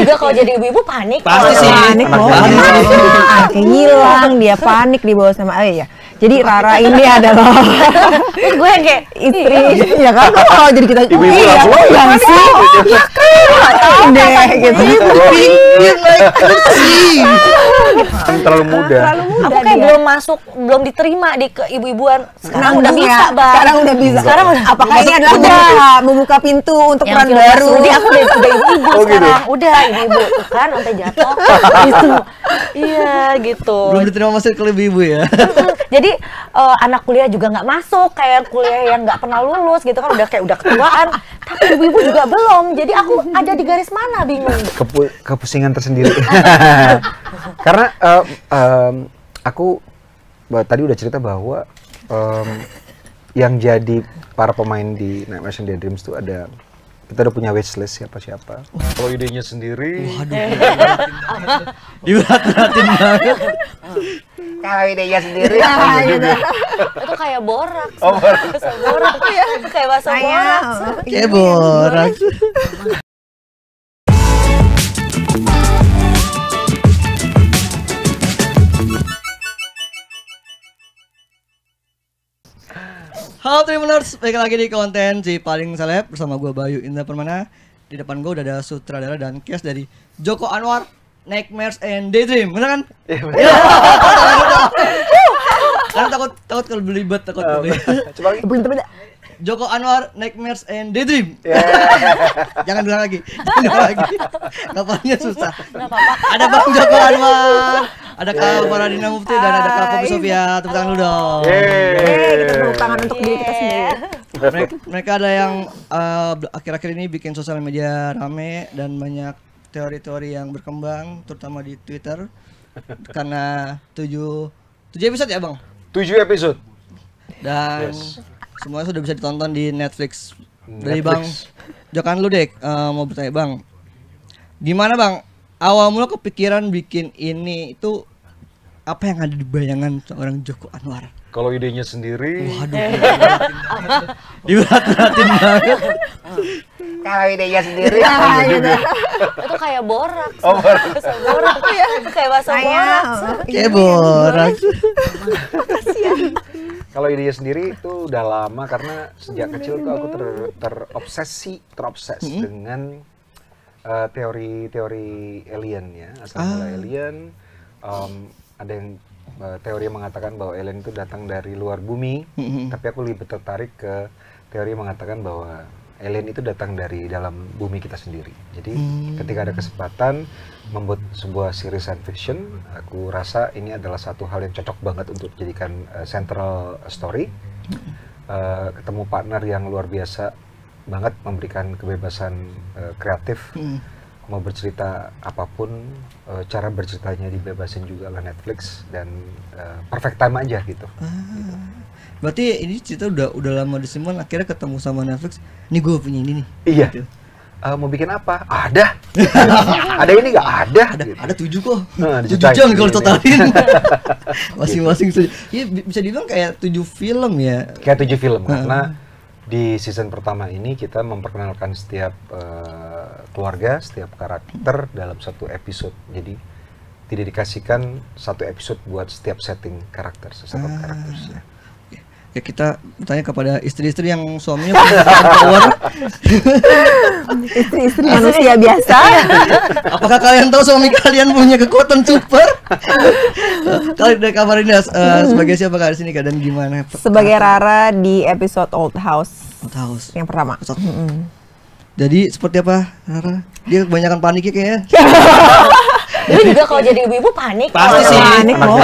juga kalau jadi ibu-ibu panik. Pasti sih. Panik loh. Kayak hilang, dia panik dibawa sama ya. Jadi Rara ini adalah Terus gue yang kayak istri, ya kan? Kalau jadi kita Ibu-ibu langsung, yang sih, deh gitu. Pinggir naik kursi. Terlalu muda. aku kayak belum diterima di keibu-ibuan. Sekarang udah bisa, Bang. Sekarang udah bisa. Sekarang udah. Apakah ini adalah membuka pintu untuk peran Yang baru? Jadi aku udah ibu-ibu Oh, gitu. sekarang. Udah ibu-ibu tuh kan sampai jatuh. Gitu. Iya, gitu. Belum diterima masuk ke ibu ya. Jadi anak kuliah juga nggak masuk, kayak kuliah yang nggak pernah lulus gitu kan, udah kayak udah ketuaan. Tapi ibu-ibu juga belum. Jadi aku ada di garis mana bingung. Kepusingan tersendiri. Karena aku tadi udah cerita bahwa yang jadi para pemain di Nightmares and Daydreams itu ada, kita udah punya wishlist siapa-siapa. Kalau idenya sendiri, Diberat-beratin banget. kalau idenya sendiri, Itu kayak borak. Oh, borak. Borak ya, kayak bahasa borak. Kayak borak. Halo Tribuners, balik lagi di konten si paling seleb bersama gue Bayu Indra Permana. Di depan gue udah ada sutradara dan cast dari Joko Anwar, Nightmares and Daydream, bener kan? Iya, Iya. Karena takut kalau belibet takut. coba lagi. Joko Anwar, Nightmares and Daydream. Ya. Jangan bilang lagi. Jangan bilang lagi. Ngapalnya susah. Nggak apa-apa. Ada Bang Joko Anwar, ada Kak Faradina Mufti dan ada Kak Poppy Sofia. Tepuk tangan dulu dong. Kita tepuk tangan untuk diri kita sendiri. Mereka ada yang akhir-akhir ini bikin sosial media rame dan banyak teori-teori yang berkembang, terutama di Twitter. Karena 7 episode ya Bang? 7 episode. Dan semuanya sudah bisa ditonton di Netflix. Dari Netflix. Bang Jokan lu deh, mau bertanya Bang, gimana Bang awal mula kepikiran bikin ini itu, apa yang ada di bayangan seorang Joko Anwar? Kalau idenya sendiri, Waduh, diberat-beratin banget. kalau idenya sendiri, Itu kayak borak. Oh, borak. Bahasa borak ya, kayak bahasa borak. Kayak borak. Kalau idenya sendiri itu udah lama karena sejak kecil tuh aku terobses dengan teori-teori alien ya, asal mula alien. Ada yang teori yang mengatakan bahwa alien itu datang dari luar bumi, tapi aku lebih tertarik ke teori yang mengatakan bahwa alien itu datang dari dalam bumi kita sendiri. Jadi ketika ada kesempatan membuat sebuah series science fiction, aku rasa ini adalah satu hal yang cocok banget untuk dijadikan central story. Ketemu partner yang luar biasa banget, memberikan kebebasan kreatif, mau bercerita apapun, cara berceritanya dibebasin juga oleh Netflix dan perfect time aja gitu. Berarti ini cerita udah lama disimpan, akhirnya ketemu sama Netflix. Nih gue punya ini nih. Iya. Gitu. Mau bikin apa? Ada. Ada ini nggak? Ada. Gitu. Ada 7 kok. Nah, 7 diceritain. jam kalau totalin. Masing-masing saja. Iya bisa dibilang kayak 7 film ya. Kayak 7 film karena di season pertama ini kita memperkenalkan setiap keluarga, setiap karakter dalam satu episode. Jadi tidak dikasihkan satu episode buat setiap setting karakter, sesama karakter. Ya kita bertanya kepada istri-istri yang suaminya punya power. Istri-istri manusia biasa. Apakah kalian tahu suami kalian punya kekuatan super? Kalian dari kabar ini sebagai siapa kak di sini kak dan gimana? Sebagai Rara di episode Old House Old House yang pertama. Jadi seperti apa Rara? Dia kebanyakan paniknya kayaknya. Dulu juga kalau jadi ibu-ibu panik. Pasti sih. Panik loh.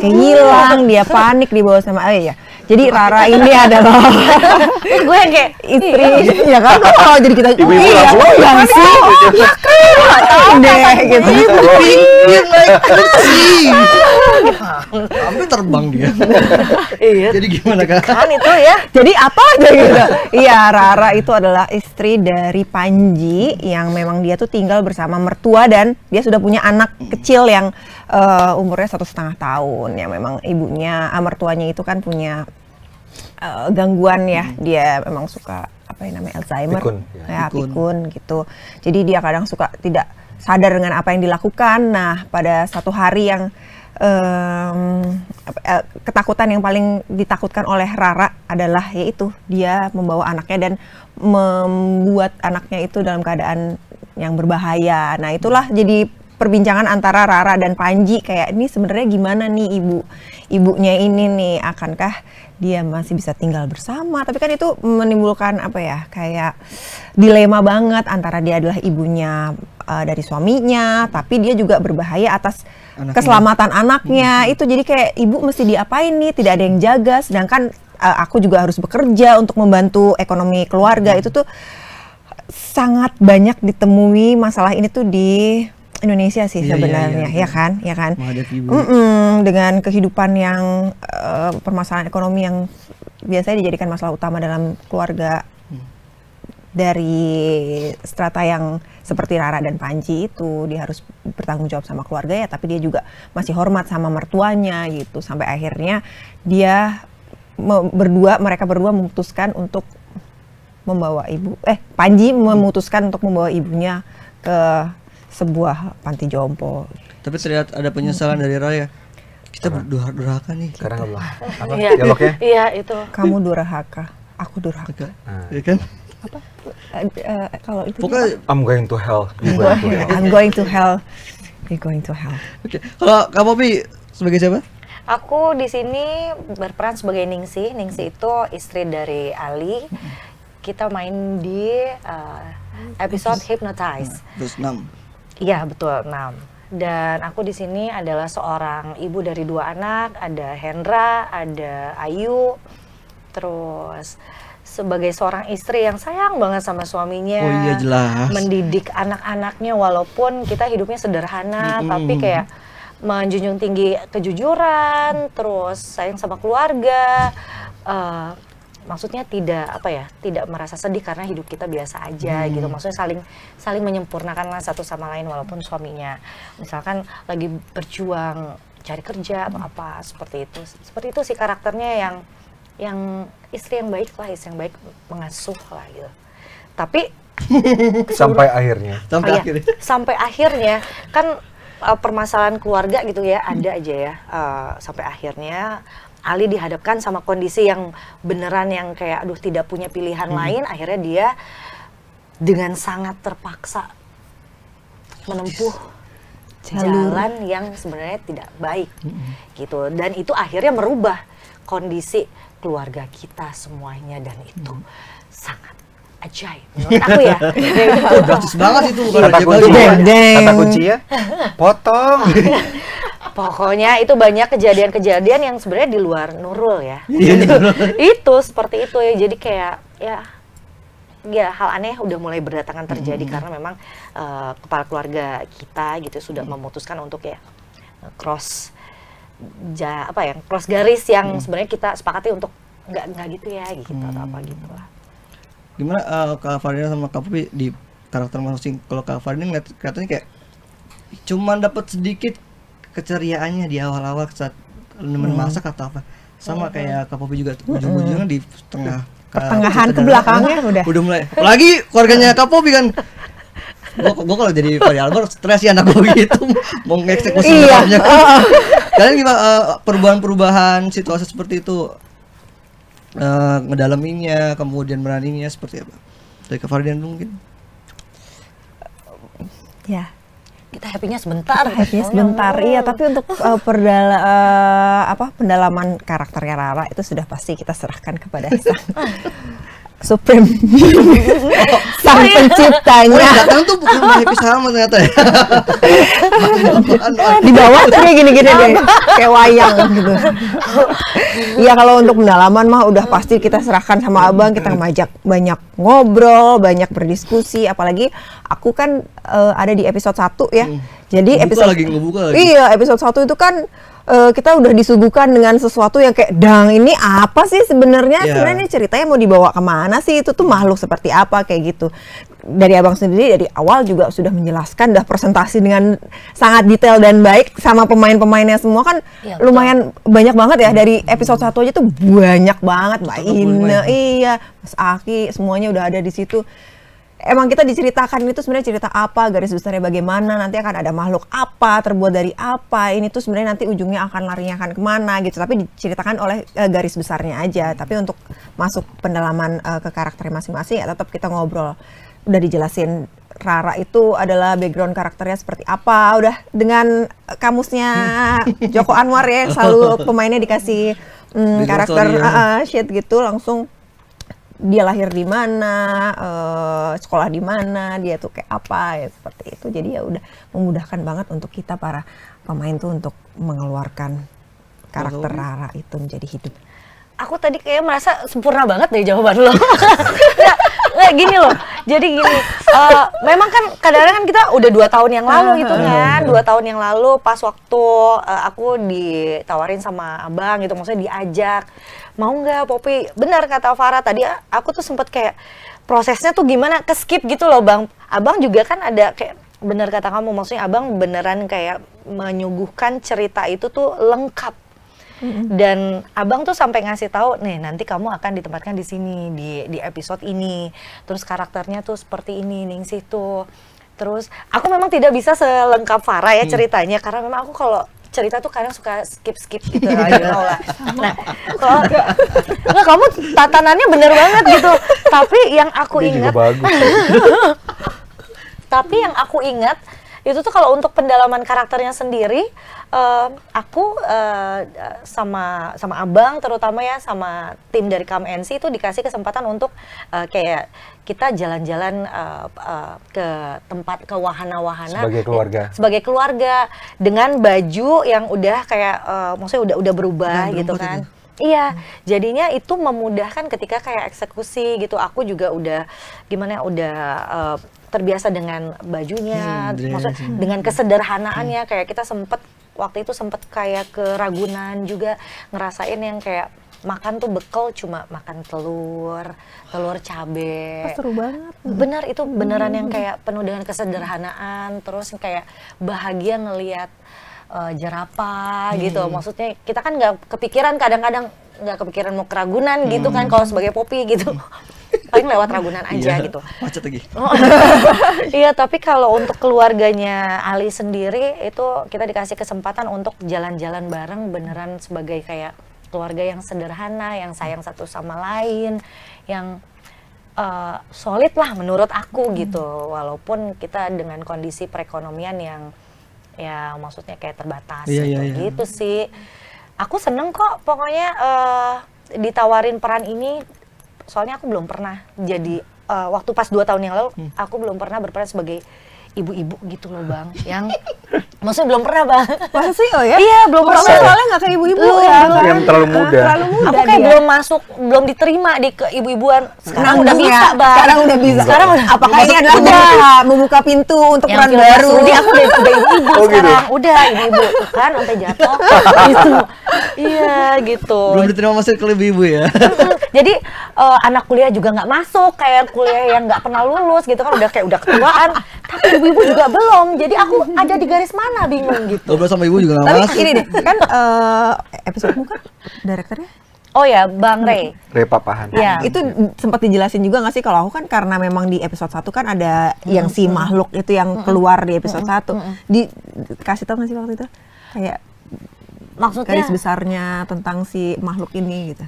Kayak hilang, dia panik dibawa sama ya. Jadi Rara ini adalah Terus gue yang kayak istri, ya kan? Kalau jadi kita Ibu-ibu langsung, yang sih, deh gitu. Pinggir naik kursi. Hampir terbang dia. iya. Jadi gimana kak? Kan itu ya. Jadi apa aja gitu. Iya, Rara itu adalah istri dari Panji yang memang dia tuh tinggal bersama mertua dan dia sudah punya anak kecil yang umurnya 1,5 tahun. Yang memang ibunya, mertuanya itu kan punya gangguan ya. Dia memang suka apa yang namanya Alzheimer, Pikun, ya pikun gitu. Jadi dia kadang suka tidak sadar dengan apa yang dilakukan. Nah, pada satu hari yang ketakutan yang paling ditakutkan oleh Rara adalah yaitu dia membawa anaknya dan membuat anaknya itu dalam keadaan yang berbahaya. Nah, itulah jadi perbincangan antara Rara dan Panji, kayak ini sebenarnya gimana nih ibunya ini nih, akankah dia masih bisa tinggal bersama? Tapi kan itu menimbulkan apa ya, kayak dilema banget antara dia adalah ibunya dari suaminya, tapi dia juga berbahaya atas keselamatan anaknya. Itu jadi kayak ibu mesti diapain nih, tidak ada yang jaga, sedangkan aku juga harus bekerja untuk membantu ekonomi keluarga. Itu tuh sangat banyak ditemui masalah ini tuh di Indonesia sih sebenarnya, ya kan? Dengan kehidupan yang permasalahan ekonomi yang biasanya dijadikan masalah utama dalam keluarga dari strata yang seperti Rara dan Panji itu, dia harus bertanggung jawab sama keluarga ya, tapi dia juga masih hormat sama mertuanya gitu, sampai akhirnya mereka berdua memutuskan untuk membawa Panji memutuskan untuk membawa ibunya ke sebuah panti jompo. Tapi terlihat ada penyesalan dari Raya. Kita durhaka nih. Sekarang nggak bilang apa? Iya. Dialognya? Iya, itu. Kamu durhaka, aku durhaka. Iya kan? Apa? Kalau itu Pokoknya I'm going to hell. You going to hell. I'm going to hell. You're going to hell. Oke. Kalau Kak Poppy sebagai siapa? Aku di sini berperan sebagai Ningsih. Ningsih itu istri dari Ali. Kita main di episode Hypnotize. Terus 6. Iya, betul, 6. Dan aku di sini adalah seorang ibu dari 2 anak, ada Hendra, ada Ayu. Terus sebagai seorang istri yang sayang banget sama suaminya. Oh iya, jelas. Mendidik anak-anaknya walaupun kita hidupnya sederhana, tapi kayak menjunjung tinggi kejujuran, terus sayang sama keluarga. Maksudnya tidak merasa sedih karena hidup kita biasa aja gitu. Maksudnya saling menyempurnakan lah satu sama lain walaupun suaminya misalkan lagi berjuang cari kerja atau apa, seperti itu sih karakternya, yang istri yang baik lah, istri yang baik mengasuh lah gitu. Tapi sampai akhirnya sampai akhirnya kan permasalahan keluarga gitu ya, ada aja ya, sampai akhirnya Ali dihadapkan sama kondisi yang beneran yang kayak aduh tidak punya pilihan lain, akhirnya dia dengan sangat terpaksa menempuh jalan yang sebenarnya tidak baik gitu, dan itu akhirnya merubah kondisi keluarga kita semuanya, dan itu sangat ajaib menurut aku ya. Drastis banget itu. Kata kuncinya potong. Pokoknya itu banyak kejadian-kejadian yang sebenarnya di luar Nurul ya. Itu seperti itu ya. Jadi kayak ya hal aneh udah mulai berdatangan terjadi karena memang kepala keluarga kita gitu sudah memutuskan untuk ya cross garis yang sebenarnya kita sepakati untuk nggak gitu ya gitu atau apa gitu lah. Gimana Kak Fardina sama Kak Poppy di karakter masing-masing? Kalau Kak Fardina kelihatannya kayak cuman dapat sedikit keceriaannya di awal-awal saat nemen masak atau apa, sama kayak Kak Poppy juga ujung-ujungnya di pertengahan ke belakangnya udah mulai. Apalagi keluarganya Kak Poppy kan, gue kalau jadi Fahri Albar stres ya anak gue gitu mau ngeksekusi bapaknya. Kalian gimana perubahan-perubahan situasi seperti itu, ngedalaminya kemudian beraninya seperti apa? Dari Kak Fardina mungkin. Ya. Kita happy-nya sebentar. Iya, tapi untuk pendalaman karakternya Rara itu sudah pasti kita serahkan kepada Supreme sang penciptanya. Datang tuh bukan happy sama ternyata ya. Di bawah tuh kayak gini-gini deh, kayak wayang gitu. Iya, kalau untuk pendalaman mah udah pasti kita serahkan sama abang, kita ngajak banyak ngobrol, banyak berdiskusi, apalagi aku kan ada di episode 1 ya. Jadi episode ngebuka lagi. Iya, episode 1 itu kan kita udah disuguhkan dengan sesuatu yang kayak ini apa sih sebenarnya? Sebenarnya ceritanya mau dibawa kemana sih? Itu tuh makhluk seperti apa kayak gitu. dari abang sendiri dari awal juga sudah menjelaskan, udah presentasi dengan sangat detail dan baik sama pemain-pemainnya semua kan Iya, lumayan banyak banget ya dari episode 1 aja tuh banyak banget Mbak 120 Ina, ya. iya Mas Aki semuanya udah ada di situ. Emang kita diceritakan itu sebenarnya cerita apa, garis besarnya bagaimana, nanti akan ada makhluk apa, terbuat dari apa, ini tuh sebenarnya nanti ujungnya akan larinya akan kemana gitu, tapi diceritakan oleh garis besarnya aja. Tapi untuk masuk pendalaman ke karakternya masing-masing ya tetap kita ngobrol. Udah dijelasin Rara itu adalah background karakternya seperti apa, udah dengan kamusnya Joko Anwar ya, selalu pemainnya dikasih karakter sheet gitu langsung. Dia lahir di mana, sekolah di mana, dia tuh kayak apa ya seperti itu. Jadi ya udah memudahkan banget untuk kita para pemain tuh untuk mengeluarkan karakter Rara itu menjadi hidup. Aku tadi kayak merasa sempurna banget dari jawaban lo. Nggak gini loh. Jadi gini, memang kan kadang-kadang kan kita udah 2 tahun yang lalu gitu kan, 2 tahun yang lalu pas waktu aku ditawarin sama abang gitu, maksudnya diajak, mau nggak Poppy? Benar kata Farah tadi, aku tuh sempet kayak prosesnya tuh gimana, ke-skip gitu loh bang. Abang juga kan ada kayak, benar kata kamu, maksudnya abang beneran kayak menyuguhkan cerita itu tuh lengkap. Dan abang tuh sampai ngasih tahu nih nanti kamu akan ditempatkan di sini di episode ini, terus karakternya tuh seperti ini ning situ. Terus aku memang tidak bisa selengkap Farah ya ceritanya, karena memang aku kalau cerita tuh kadang suka skip gitu lah. Nah, kalau nggak, kamu tatanannya bener banget gitu. Tapi yang aku ingat, tapi yang aku ingat itu tuh kalau untuk pendalaman karakternya sendiri, aku sama abang terutama ya, sama tim dari KMNC itu dikasih kesempatan untuk kayak kita jalan-jalan ke tempat, ke wahana-wahana sebagai keluarga dengan baju yang udah kayak maksudnya udah berubah gitu kan. Iya, jadinya itu memudahkan ketika kayak eksekusi gitu. Aku juga udah gimana, udah terbiasa dengan bajunya, maksudnya dengan kesederhanaannya. Kayak kita waktu itu sempet kayak ke Ragunan juga ngerasain yang kayak makan tuh bekal cuma makan telur cabe. Seru banget. Benar, itu beneran yang kayak penuh dengan kesederhanaan, terus kayak bahagia ngelihat jerapah gitu. Maksudnya kita kan nggak kepikiran, kadang-kadang nggak kepikiran mau ke Ragunan gitu kan kalau sebagai Poppy gitu. Paling lewat Ragunan aja gitu. Macet lagi. Iya, tapi kalau untuk keluarganya Ali sendiri itu kita dikasih kesempatan untuk jalan-jalan bareng beneran sebagai kayak keluarga yang sederhana, yang sayang satu sama lain, yang solid lah menurut aku gitu. Walaupun kita dengan kondisi perekonomian yang ya maksudnya kayak terbatas gitu sih. Aku seneng kok pokoknya ditawarin peran ini, soalnya aku belum pernah jadi waktu pas 2 tahun yang lalu aku belum pernah berperan sebagai ibu-ibu gitu loh bang, yang maksudnya belum pernah bang. Masa sih? Oh ya? Iya belum pernah. Soalnya nggak kayak ibu-ibu ya. Yang terlalu muda. Aku kayak belum masuk, belum diterima di ke ibu-ibuan. Sekarang udah bisa ya. bang. Sekarang udah bisa. Sekarang udah. Apakah ini adalah membuka pintu untuk Yang peran film baru? Mas Rudi aku udah ibu-ibu sekarang. Gitu. Udah ibu-ibu tuh kan sampai jatuh gitu. Iya gitu. Belum diterima masuk ke ibu ya. Jadi anak kuliah juga nggak masuk, kayak kuliah yang nggak pernah lulus gitu kan, udah kayak udah ketuaan. Tapi ibu-ibu juga belum. Jadi aku ada di garis mana bingung gitu. Ngobrol sama ibu juga nggak Tapi masuk. ini deh, kan episodemu kan direkturnya? Oh ya, Bang Ray. Ray Papahan. Ya. Itu sempat dijelasin juga nggak sih, kalau aku kan karena memang di episode 1 kan ada yang si makhluk itu yang keluar di episode 1. Dikasih tau nggak sih waktu itu? Kayak Maksudnya garis besarnya tentang si makhluk ini gitu.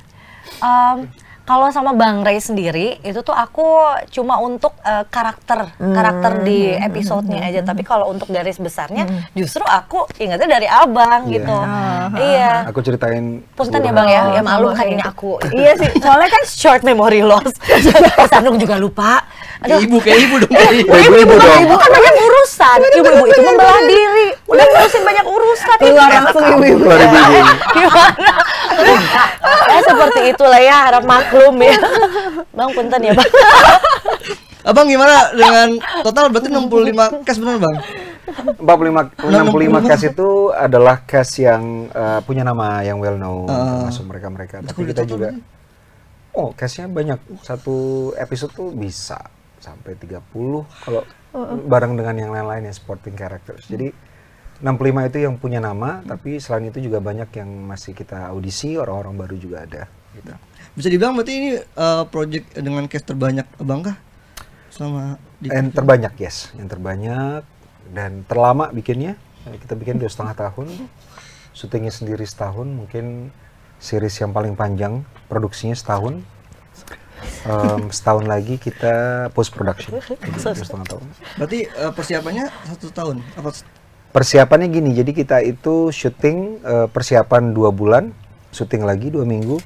kalau sama Bang Ray sendiri itu tuh aku cuma untuk karakter di episodenya aja, tapi kalau untuk garis besarnya justru aku ingatnya dari abang gitu. Iya. Aku ceritain. Punten ya bang ya, maklum kan ini aku. Iya sih, soalnya kan Short memory loss. Sandung juga lupa. Aduh. Ibu kayak ibu dong. Ibu dong. Ibu kan banyak urusan. Ibu-ibu itu membelah diri. Udah ngurusin banyak urusan. keluar langsung ibu-ibu. Gimana? Ya seperti itulah ya, harap maklum ya. Bang punten ya bang. Abang gimana dengan total berarti 65 cast benar bang? 65 cast itu adalah cast yang punya nama yang well known, termasuk mereka-mereka. Tapi kita juga, castnya banyak. Satu episode tuh bisa sampai 30 kalau bareng dengan yang lain-lain ya, supporting characters. Jadi 65 itu yang punya nama, tapi selain itu juga banyak yang masih kita audisi, orang-orang baru juga ada gitu. Bisa dibilang berarti ini project dengan cast terbanyak Abang kah? Sama Yang terbanyak, yes, yang terbanyak dan terlama bikinnya. Kita bikin 2,5 tahun, syutingnya sendiri setahun, mungkin series yang paling panjang produksinya setahun. Setahun lagi kita post production, 2,5 tahun. Berarti persiapannya 1 tahun? Apa? Persiapannya gini, jadi kita itu syuting persiapan 2 bulan, syuting lagi 2 minggu,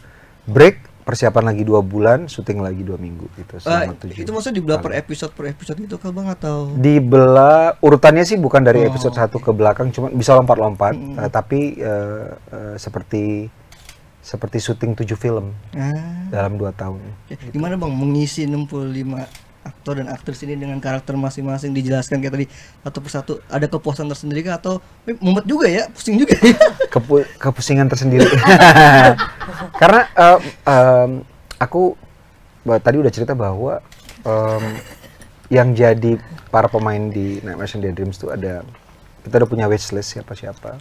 break, persiapan lagi 2 bulan, syuting lagi 2 minggu gitu. Itu maksudnya dibelah per episode gitu kah Bang atau? Dibelah urutannya sih bukan dari episode 1 ke belakang, cuma bisa lompat-lompat, tapi seperti syuting 7 film dalam 2 tahun. Gimana Bang mengisi 65 aktor dan aktris ini dengan karakter masing-masing, dijelaskan kayak tadi satu persatu, ada kepuasan tersendiri kah atau mumet juga ya, pusing juga ya? Kepusingan tersendiri. Karena aku tadi udah cerita bahwa yang jadi para pemain di Nightmares and Daydreams itu kita udah punya wishlist siapa-siapa.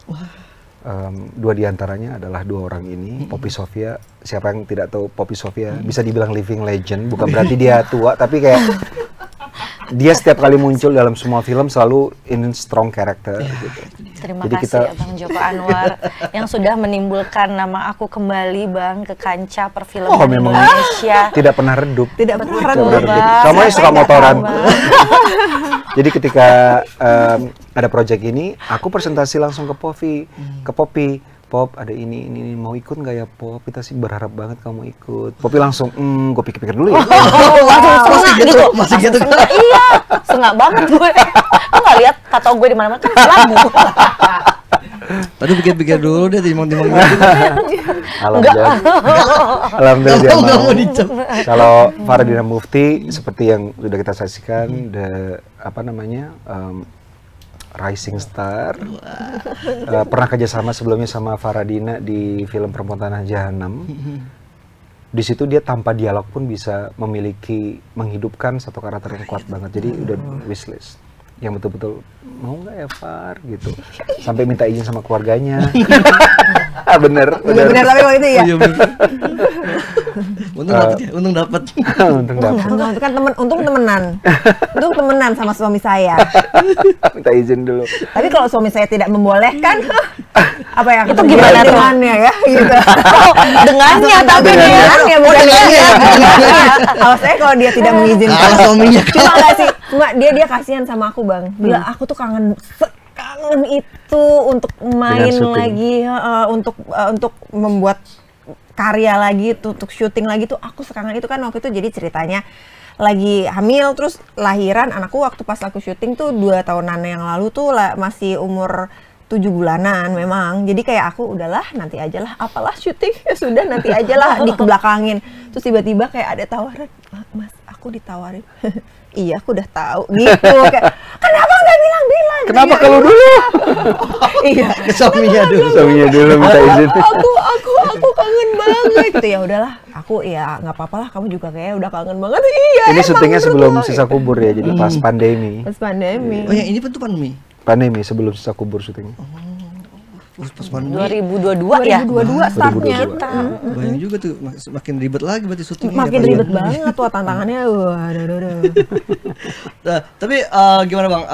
2 diantaranya adalah 2 orang ini, Poppy Sofia. Siapa yang tidak tahu Poppy Sofia, bisa dibilang living legend, bukan berarti dia tua, tapi kayak dia setiap kali muncul dalam semua film selalu in strong character gitu. Terima kasih Abang Joko Anwar yang sudah menimbulkan nama aku kembali Bang ke kancah perfilman Indonesia. Tidak pernah redup. Tidak pernah redup. Kamu yang suka motoran. Jadi ketika ada project ini, aku presentasi langsung ke Poppy. Pop, ada ini mau ikut nggak ya Pop? Kita sih berharap banget kamu ikut. Poppy langsung, gue pikir-pikir dulu ya. Masih gitu. Iya, sengak banget gue. Lo nggak lihat tato gue di mana-mana kan lagu. Tadi pikir-pikir dulu deh, timbang-timbang gitu. Alhamdulillah dia mau. Kalau Faradina Mufti seperti yang sudah kita saksikan, rising star. Pernah kerjasama sebelumnya sama Faradina di film Perempuan Tanah Jahanam. Di situ dia tanpa dialog pun bisa menghidupkan satu karakter yang kuat banget. Jadi udah wishlist yang betul-betul mau nggak ya Far gitu, sampai minta izin sama keluarganya. bener tapi waktu itu ya. Untung dapat. Untung temenan sama suami saya. Minta izin dulu. Tapi kalau suami saya tidak membolehkan, apa yang itu gimana dengannya ya? Gitu. Dengannya tapi dengannya bukan dengannya. Kalau saya kalau dia tidak mengizinkan suaminya. Cuma dia kasihan sama aku Bang. Bila aku tuh kangen itu untuk main lagi, untuk membuat karya lagi, untuk syuting lagi tuh aku sekangen itu kan. Waktu itu jadi ceritanya lagi hamil terus lahiran anakku waktu pas aku syuting tuh 2 tahunan yang lalu tuh masih umur 7 bulanan memang. Jadi kayak aku udahlah nanti aja lah, apalah syuting ya sudah nanti aja lah dikebelakangin. Terus tiba-tiba kayak ada tawaran, Mas aku ditawarin. Iya aku udah tahu gitu. Kayak, kenapa nggak bilang-bilang? Kenapa kalau dulu? Iya. Suaminya dulu minta izin. Aku kangen banget. Gitu ya udahlah. Aku ya nggak apa-apa lah. Kamu juga kayak udah kangen banget. Iya. Ini syutingnya sebelum Sisa Kubur ya. Jadi pas pandemi. Oh yang ini pun tuh pandemi. Pandemi sebelum Sisa Kubur syutingnya. Pas pandemi 2022 ya? 2022 startnya. Bayang juga tuh, makin ribet lagi berarti syutingnya. Makin ribet banget tuh tantangannya. Nah, tapi gimana Bang?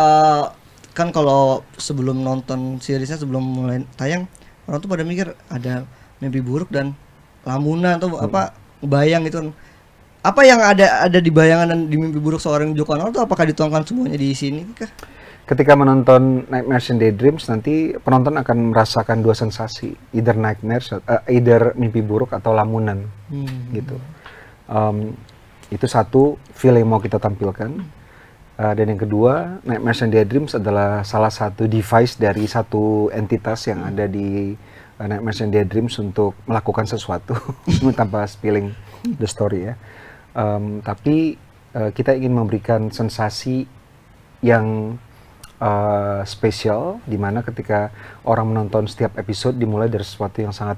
Kan kalau sebelum nonton seriesnya, sebelum mulai tayang, orang tuh pada mikir ada mimpi buruk dan lamunan atau apa bayang gitu. Apa yang ada di bayangan dan di mimpi buruk seorang Joko Anwar tuh apakah dituangkan semuanya di sini kah? Ketika menonton Nightmares and Daydreams, nanti penonton akan merasakan 2 sensasi, either mimpi buruk atau lamunan, gitu. Itu satu feel yang mau kita tampilkan. Dan yang kedua, Nightmares and Daydreams adalah salah satu device dari satu entitas yang ada di Nightmares and Daydreams untuk melakukan sesuatu tanpa spilling the story ya. Tapi kita ingin memberikan sensasi yang spesial, dimana ketika orang menonton setiap episode dimulai dari sesuatu yang sangat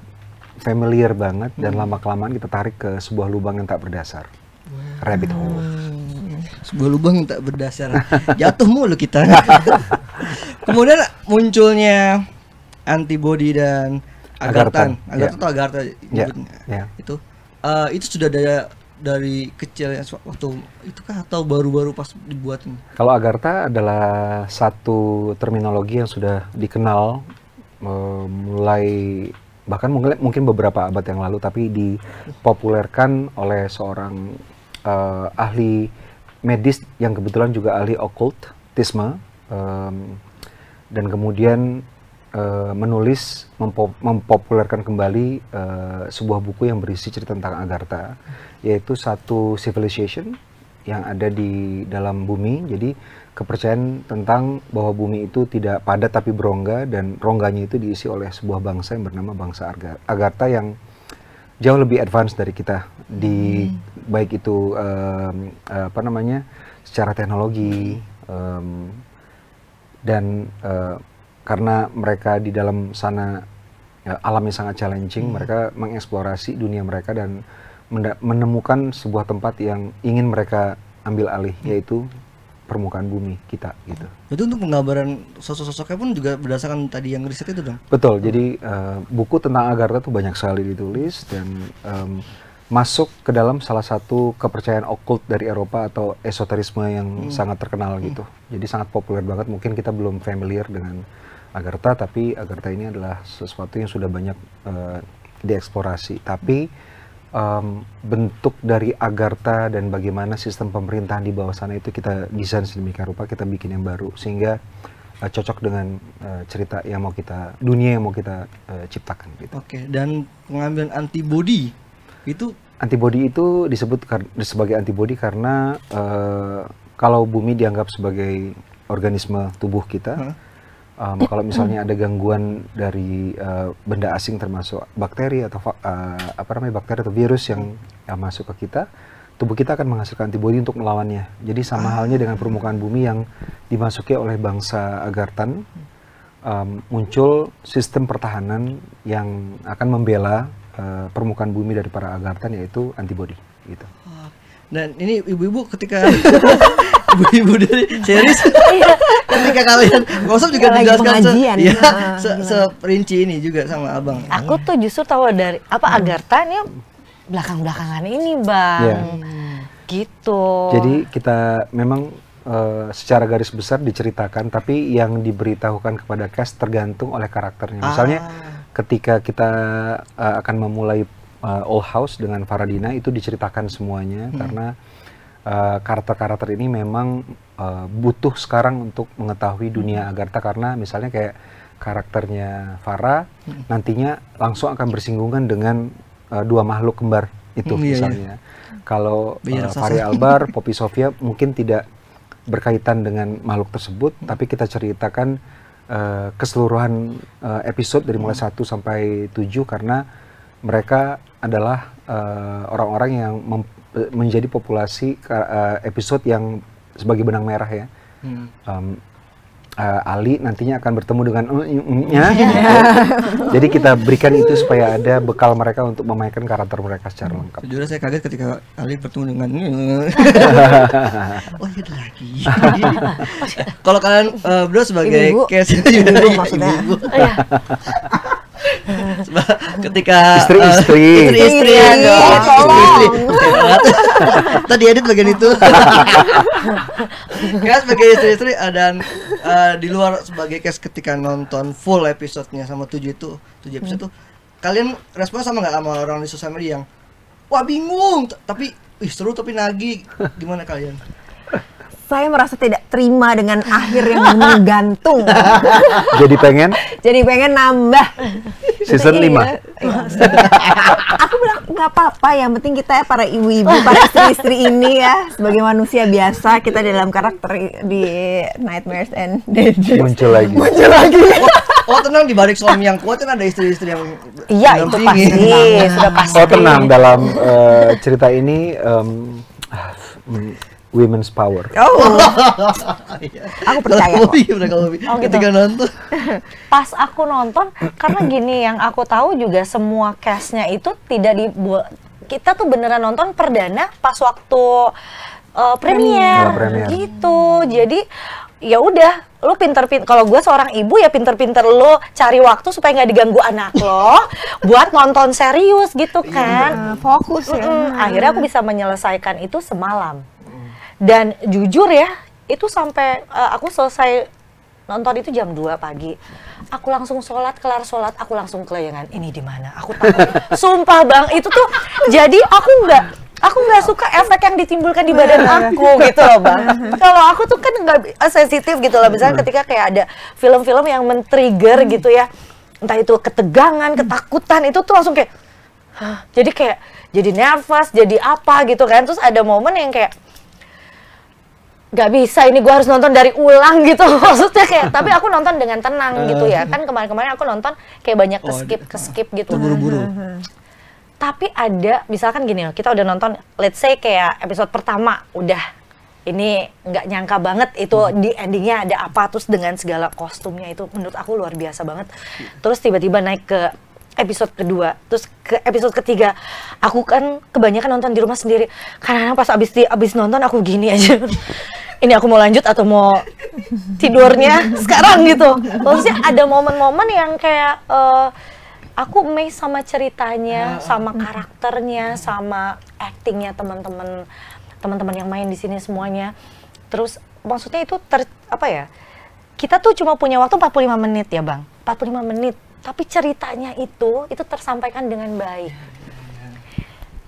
familiar banget dan lama-kelamaan kita tarik ke sebuah lubang yang tak berdasar, rabbit hole. sebuah lubang yang tak berdasar. Jatuh mulu kita. Kemudian munculnya antibody dan agartan. Agartan atau agarta nyebutnya. Itu sudah dari kecil ya, waktu itu kah atau baru-baru pas dibuatin? Kalau agarta adalah satu terminologi yang sudah dikenal mulai bahkan mungkin beberapa abad yang lalu, tapi dipopulerkan oleh seorang ahli medis yang kebetulan juga ahli okultisme, dan kemudian menulis mempopulerkan kembali sebuah buku yang berisi cerita tentang agarta, yaitu satu civilization yang ada di dalam bumi. Jadi kepercayaan tentang bahwa bumi itu tidak padat tapi berongga, dan rongganya itu diisi oleh sebuah bangsa yang bernama bangsa Agartha yang jauh lebih advance dari kita di baik itu secara teknologi, dan karena mereka di dalam sana alamnya sangat challenging, mereka mengeksplorasi dunia mereka dan menemukan sebuah tempat yang ingin mereka ambil alih, yaitu permukaan bumi kita gitu. Itu untuk penggambaran sosok-sosoknya pun juga berdasarkan tadi yang riset itu dong? Betul, jadi buku tentang Agartha tuh banyak sekali ditulis dan masuk ke dalam salah satu kepercayaan okult dari Eropa atau esoterisme yang sangat terkenal gitu. Jadi sangat populer banget, mungkin kita belum familiar dengan Agartha, tapi Agartha ini adalah sesuatu yang sudah banyak dieksplorasi. Tapi bentuk dari Agartha dan bagaimana sistem pemerintahan di bawah sana itu kita desain sedemikian rupa, kita bikin yang baru sehingga cocok dengan cerita yang mau kita, dunia yang mau kita ciptakan gitu. Oke, dan pengambilan antibody itu disebut sebagai antibody karena kalau bumi dianggap sebagai organisme tubuh kita, kalau misalnya ada gangguan dari benda asing termasuk bakteri atau bakteri atau virus yang masuk ke kita, tubuh kita akan menghasilkan antibodi untuk melawannya. Jadi sama halnya dengan permukaan bumi yang dimasuki oleh bangsa Agarthan, muncul sistem pertahanan yang akan membela permukaan bumi dari para Agarthan, yaitu antibodi gitu. Dan ini ibu-ibu ketika ibu-ibu dari series ketika kalian gosok juga dijelaskan seperinci ini juga sama abang. Aku tuh justru tahu dari Agartha ini belakang-belakangan ini bang, gitu. Jadi kita memang secara garis besar diceritakan, tapi yang diberitahukan kepada cast tergantung oleh karakternya. Misalnya ketika kita akan memulai Old House dengan Faradina, itu diceritakan semuanya karena karakter-karakter ini memang butuh sekarang untuk mengetahui dunia Agartha, karena misalnya kayak karakternya Farah nantinya langsung akan bersinggungan dengan dua makhluk kembar itu misalnya. Kalau Fahri Albar, Poppy Sofia mungkin tidak berkaitan dengan makhluk tersebut, tapi kita ceritakan keseluruhan episode dari mulai 1 sampai 7 karena mereka adalah orang-orang yang menjadi populasi episode yang sebagai benang merah ya. Ali nantinya akan bertemu dengan jadi kita berikan itu supaya ada bekal mereka untuk memainkan karakter mereka secara lengkap. Jujur saya kaget ketika Ali bertemu dengan oh iya lagi. Kalau kalian berdua sebagai case maksudnya ketika istri ya dong. Tadi edit bagian itu. Kayak sebagai istri dan di luar sebagai case ketika nonton full episodenya sama 7 episode tuh, kalian respon sama nggak sama orang di sosial media yang wah bingung tapi seru tapi nagih, gimana kalian? Saya merasa tidak terima dengan akhir yang menggantung. Jadi pengen nambah season 5. Aku bilang nggak apa-apa, yang penting kita para ibu-ibu, para istri-istri ini ya sebagai manusia biasa, kita dalam karakter di Nightmares and Daydreams muncul lagi. Oh tenang, di balik suami yang kuat kan ada istri-istri yang iya itu pasti sudah pasti. Oh tenang, dalam cerita ini women's power. Aku percaya kok. Ketika nonton. Pas aku nonton, karena gini yang aku tahu juga semua cast-nya itu tidak dibuat. Kita tuh beneran nonton perdana pas waktu premier gitu. Jadi ya udah, lo kalau gue seorang ibu ya pinter-pinter lo cari waktu supaya nggak diganggu anak lo buat nonton serius gitu kan. Fokus ya. Akhirnya aku bisa menyelesaikan itu semalam. Dan jujur ya, itu sampai aku selesai nonton itu jam 2 pagi. Aku langsung kelar sholat, aku langsung kelayangan. Ini di mana? Aku takut. Sumpah Bang, itu tuh jadi aku nggak suka efek yang ditimbulkan di badan aku gitu loh Bang. Kalau aku tuh kan nggak sensitif gitu loh. Misalnya ketika kayak ada film-film yang men-trigger gitu ya, entah itu ketegangan, ketakutan, itu tuh langsung kayak, jadi nervous, jadi apa gitu kan. Terus ada momen yang kayak, gak bisa ini gue harus nonton dari ulang gitu maksudnya kayak, tapi aku nonton dengan tenang gitu ya. Kan kemarin-kemarin aku nonton kayak banyak ke-skip gitu. Terburu-buru. Tapi ada, misalkan gini loh, kita udah nonton, let's say kayak episode pertama, udah ini nggak nyangka banget itu di endingnya ada apa, terus dengan segala kostumnya itu menurut aku luar biasa banget. Terus tiba-tiba naik ke episode kedua, terus ke episode ketiga, aku kan kebanyakan nonton di rumah sendiri, karena pas abis nonton aku gini aja, ini aku mau lanjut atau mau tidurnya sekarang gitu. Maksudnya ada momen-momen yang kayak aku amazed sama ceritanya, sama karakternya, sama actingnya teman-teman yang main di sini semuanya. Terus maksudnya itu kita tuh cuma punya waktu 45 menit ya Bang, 45 menit. Tapi ceritanya itu tersampaikan dengan baik.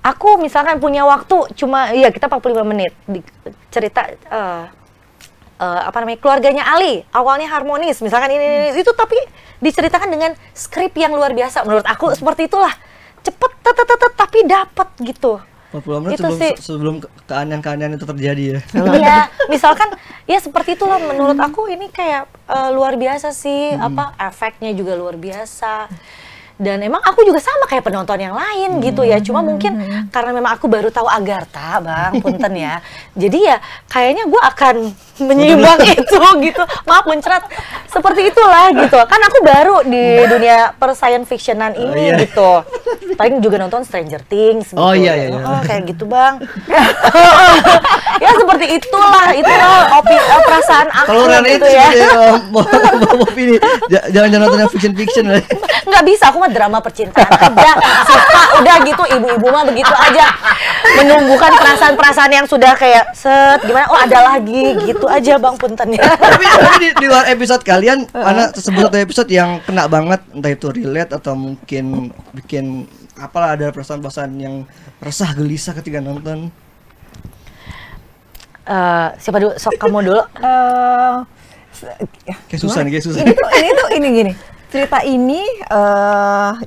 Aku misalkan punya waktu cuma, ya kita 45 menit cerita keluarganya Ali, awalnya harmonis, misalkan ini itu, tapi diceritakan dengan skrip yang luar biasa. Menurut aku seperti itulah, cepet tapi dapat gitu. 40 menit sebelum keanehan-keanehan itu terjadi ya. Iya, misalkan ya seperti itulah menurut aku ini kayak luar biasa sih, efeknya juga luar biasa. Dan emang aku juga sama kayak penonton yang lain gitu ya. Cuma mungkin karena memang aku baru tahu Agartha, Bang, punten ya. Jadi ya kayaknya gue akan menyeimbang itu gitu. Maaf muncrat. Seperti itulah gitu. Kan aku baru di dunia per-science fictionan ini gitu. Paling juga nonton Stranger Things gitu. Oh iya. Kayak gitu, Bang. Ya seperti itulah perasaan aku. Kalau Rana gitu itu ya. mau opini, jangan nonton yang fiction lah. Nggak bisa, aku mah drama percintaan aja, suka udah gitu, ibu-ibu mah begitu aja, menumbuhkan perasaan-perasaan yang sudah kayak gimana, ada lagi gitu aja Bang, punten ya. Tapi di luar episode kalian, Ana tersebut satu episode yang kena banget, entah itu relate atau mungkin bikin apalah, ada perasaan-perasaan yang resah gelisah ketika nonton. Siapa dulu? Sok kamu dulu. Kayak susah. Ini gini. Cerita ini,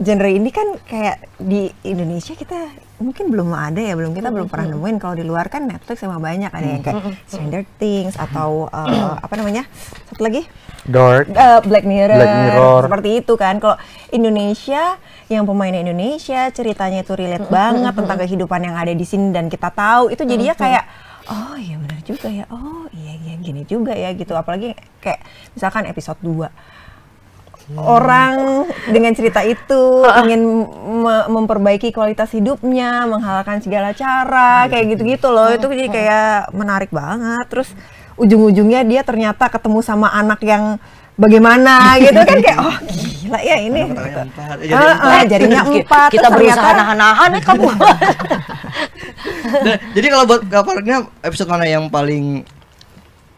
genre ini kan kayak di Indonesia kita mungkin belum ada ya, kita belum pernah nemuin. Kalau di luar kan Netflix sama banyak, ada yang kayak Stranger Things atau satu lagi Black Mirror, seperti itu kan. Kalau Indonesia, yang pemainnya Indonesia, ceritanya itu relate banget tentang kehidupan yang ada di sini dan kita tahu itu, jadinya kayak oh iya benar juga ya, oh iya gini juga ya gitu. Apalagi kayak misalkan episode 2, orang dengan cerita itu ingin memperbaiki kualitas hidupnya, menghalalkan segala cara, kayak gitu-gitu loh. Itu jadi kayak menarik banget. Terus ujung-ujungnya dia ternyata ketemu sama anak yang bagaimana gitu kan, kayak oh gila ya ini. Jarinya 4. Kita berusaha nahan-nahan kamu. Jadi kalau buat kabarnya, episode mana yang paling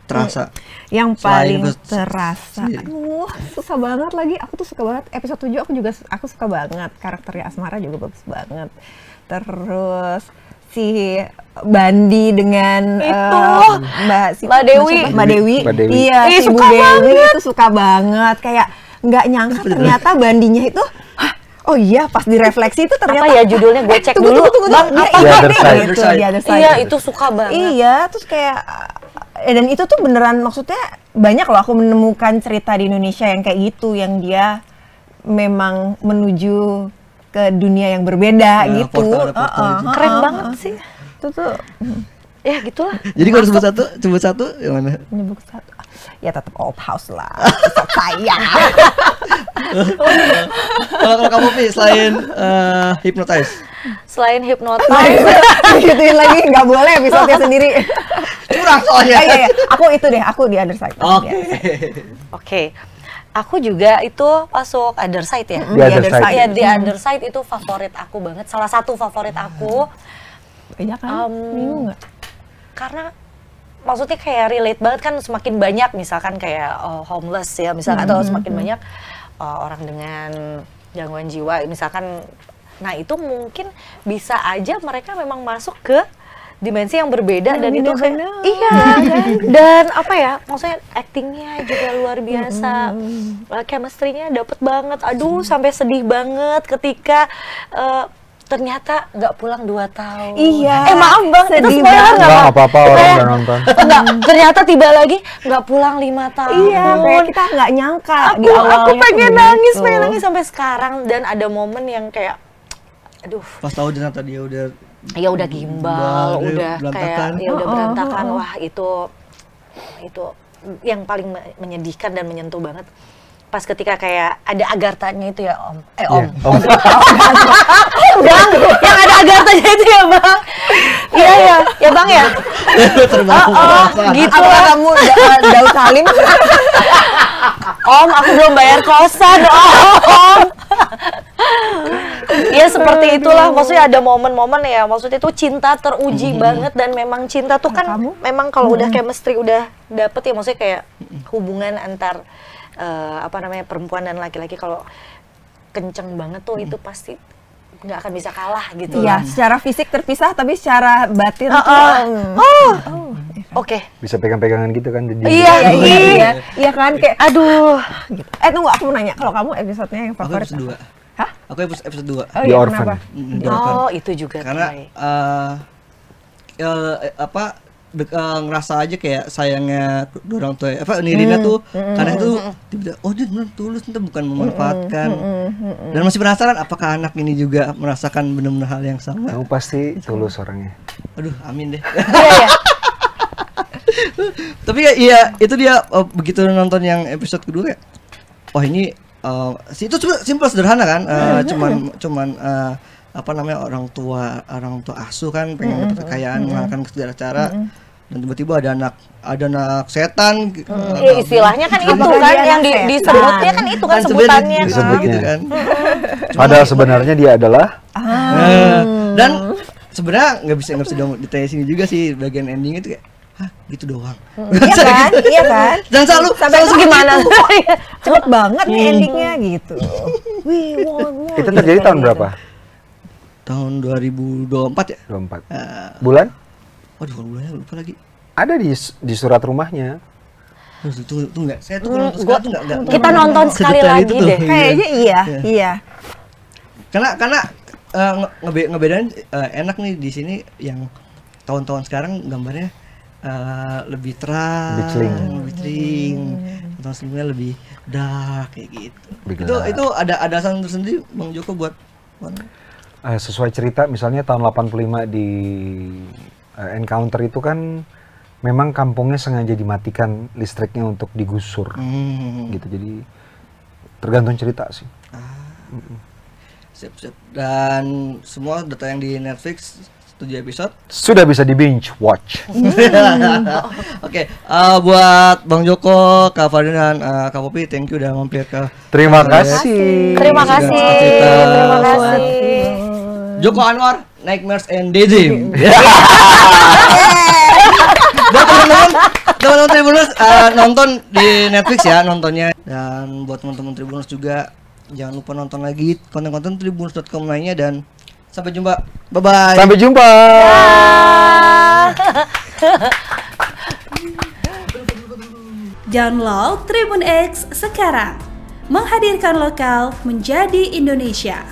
terasa? Yang paling terasa, aduh susah banget lagi. Aku tuh suka banget episode 7, aku suka banget karakternya Asmara juga bagus banget. Terus si Bandi dengan Mbak Dewi. Iya, si Bu Dewi itu suka banget. Kayak nggak nyangka ternyata Bandinya itu, oh iya, pas direfleksi itu ternyata apa ya judulnya, gue cek dulu. Bang, apa The Other Side. Iya, itu suka banget. Iya, terus kayak dan itu tuh beneran, maksudnya banyak loh aku menemukan cerita di Indonesia yang kayak gitu, yang dia memang menuju ke dunia yang berbeda gitu. Keren banget sih. Itu tuh ya gitulah. Jadi kalau sebut satu yang mana? Nyebut satu. Ya tetap Old House lah. Tetap saya. Kalau kamu Pi, selain Hypnotize. Selain Hypnotize, Gituin lagi, nggak boleh episode sendiri. kurang soalnya. Iya. Aku di other side. Oke. Aku juga itu masuk other side ya. Di other side. Iya, di other side itu favorit aku banget. Salah satu favorit aku. Iya kan? Bingung nggak? Karena maksudnya kayak relate banget kan, semakin banyak misalkan kayak homeless ya misalkan, atau semakin banyak orang dengan gangguan jiwa misalkan. Nah itu mungkin bisa aja mereka memang masuk ke dimensi yang berbeda, dan itu kayak iya dan apa ya, maksudnya actingnya juga luar biasa, chemistry-nya dapet banget. Aduh sampai sedih banget ketika ternyata nggak pulang 2 tahun. Iya. Maaf bang, itu sedih spoiler banget. nggak bang? Nggak apa-apa, orang udah nonton. Enggak, ternyata tiba lagi nggak pulang 5 tahun. Iya, kayak kita nggak nyangka di Aku awalnya pengen begitu. nangis sampai sekarang. Dan ada momen yang kayak, aduh, Pas tahu ternyata dia udah ya udah gimbal, Gimbal, udah berantakan. kayak ya udah berantakan. Wah itu yang paling menyedihkan dan menyentuh banget. Pas ketika kayak ada Agarthanya itu ya Om. Bang, yang ada Agarthanya itu ya Bang. Iya ya Bang ya. Gitu Apa lah. kamu Daud Salim? Om, aku belum bayar kosan, Om. Ya seperti itulah, maksudnya ada momen-momen ya, maksudnya itu cinta teruji banget. Dan memang cinta tuh kan memang kalau udah chemistry udah dapet ya, maksudnya kayak hubungan antar perempuan dan laki-laki kalau kenceng banget tuh itu pasti nggak akan bisa kalah gitu. Iya, secara fisik terpisah tapi secara batin Oke. Bisa pegang-pegangan gitu kan. Iya kan kayak Aduh. gitu. Tunggu, aku mau nanya, kalau kamu episodenya yang Aku favorit episode 2. apa? Hah? Aku episode 2. Oh, The iya, Orphan. kenapa? Oh, itu juga Karena Troy. ngerasa aja kayak sayangnya dua orang tua Nirina tuh, karena itu tiba-tiba dia benar tulus, itu bukan memanfaatkan. Dan masih penasaran apakah anak ini juga merasakan benar-benar hal yang sama. Kamu pasti tulus orangnya. Aduh, amin deh. Iya. Tapi ya iya, itu dia begitu nonton yang episode kedua kayak ini itu simpel sederhana kan, cuman orang tua asuh kan pengen dapat kekayaan menggunakan segala cara, dan tiba-tiba ada anak setan. Ya, istilahnya kan itu kan yang disebutnya kan itu kan sebutannya kan. disebut gitu kan. Padahal sebenarnya dia adalah Dan sebenarnya nggak bisa ditanya sini juga sih, bagian ending itu kayak gitu doang. Iya kan? Dan selalu Gimana? Cepet banget nih endingnya gitu. itu terjadi tahun berapa? tahun 2024 ya? 24. Bulan? Waduh, bulannya lupa lagi. Ada di surat rumahnya. Tuh enggak. Saya tuh kalau nonton sekali tuh enggak. Kita nonton sekali Sedetail lagi itu tuh. deh. Kayaknya iya. Karena ngebedain enak nih di sini yang tahun-tahun sekarang gambarnya lebih terang, lebih clean. Tahun sebelumnya lebih dark kayak gitu. Itu ada alasan tersendiri Bang Joko buat sesuai cerita, misalnya tahun 85 di Encounter itu kan memang kampungnya sengaja dimatikan listriknya untuk digusur gitu, jadi tergantung cerita sih. Siap. Dan semua udah tayang di Netflix 7 episode. Sudah bisa di binge watch. Oke, buat Bang Joko, Kak Fadil dan Kak Popi, thank you udah mampir ke. Terima kasih. Terima kasih. Terima kasih. Joko Anwar, Nightmares and Daydream. Buat teman-teman Tribuners, nonton di Netflix ya nontonnya. Dan buat teman-teman Tribuners juga jangan lupa nonton lagi konten-konten tribuners.com lainnya, dan sampai jumpa. Bye-bye. Sampai jumpa. Download Tribun X sekarang. Menghadirkan lokal menjadi Indonesia.